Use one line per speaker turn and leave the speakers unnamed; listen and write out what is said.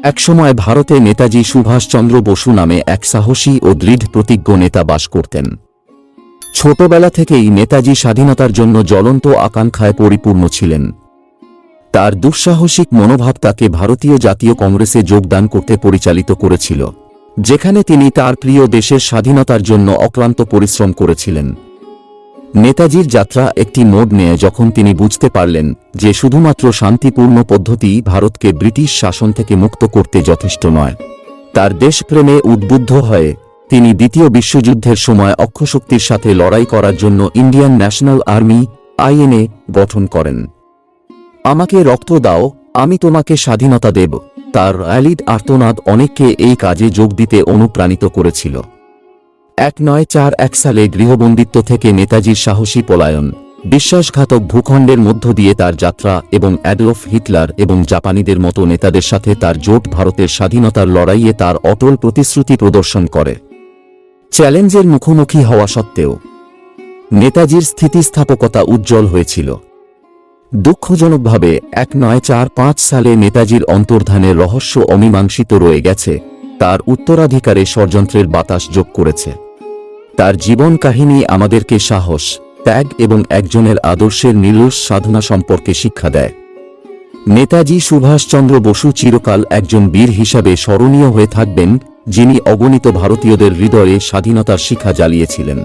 একসময় ভারতে নেতাজি সুভাষচন্দ্র বসু নামে এক সাহসী ও দৃঢ় প্রতিজ্ঞ নেতা বাস করতেন। ছোটবেলা থেকেই নেতাজি স্বাধীনতার জন্য জ্বলন্ত আকাঙ্ক্ষায় পরিপূর্ণ ছিলেন। তার দুঃসাহসিক মনোভাব তাকে ভারতীয় জাতীয় কংগ্রেসে যোগদান করতে পরিচালিত করেছিল, যেখানে তিনি তার প্রিয় দেশের স্বাধীনতার জন্য অক্লান্ত পরিশ্রম করেছিলেন। নেতাজির যাত্রা একটি মোড় নেয় যখন তিনি বুঝতে পারলেন যে শুধুমাত্র শান্তিপূর্ণ পদ্ধতি ভারতকে ব্রিটিশ শাসন থেকে মুক্ত করতে যথেষ্ট নয়। তার দেশপ্রেমে উদ্বুদ্ধ হয়ে তিনি দ্বিতীয় বিশ্বযুদ্ধের সময় অক্ষশক্তির সাথে লড়াই করার জন্য ইন্ডিয়ান ন্যাশনাল আর্মি (INA) গঠন করেন। আমাকে রক্ত দাও, আমি তোমাকে স্বাধীনতা দেব, তার র্যালিড আর্তনাদ অনেককে এই কাজে যোগ দিতে অনুপ্রাণিত করেছিল। 1941 সালে গৃহবন্দিত্ব থেকে নেতাজির সাহসী পলায়ন, বিশ্বাসঘাতক ভূখণ্ডের মধ্য দিয়ে তার যাত্রা এবং অ্যাডলফ হিটলার এবং জাপানিদের মতো নেতাদের সাথে তার জোট ভারতের স্বাধীনতার লড়াইয়ে তার অটল প্রতিশ্রুতি প্রদর্শন করে। চ্যালেঞ্জের মুখোমুখি হওয়া সত্ত্বেও নেতাজির স্থিতিস্থাপকতা উজ্জ্বল হয়েছিল। দুঃখজনকভাবে 1945 সালে নেতাজির অন্তর্ধানের রহস্য অমীমাংসিত রয়ে গেছে, তার উত্তরাধিকারে ষড়যন্ত্রের বাতাস যোগ করেছে। তার জীবন কাহিনী আমাদেরকে সাহস, ত্যাগ এবং একজনের আদর্শের নির্লোষ সাধনা সম্পর্কে শিক্ষা দেয়। নেতাজি সুভাষচন্দ্র বসু চিরকাল একজন বীর হিসাবে স্মরণীয় হয়ে থাকবেন, যিনি অগণিত ভারতীয়দের হৃদয়ে স্বাধীনতার শিখা জ্বালিয়েছিলেন।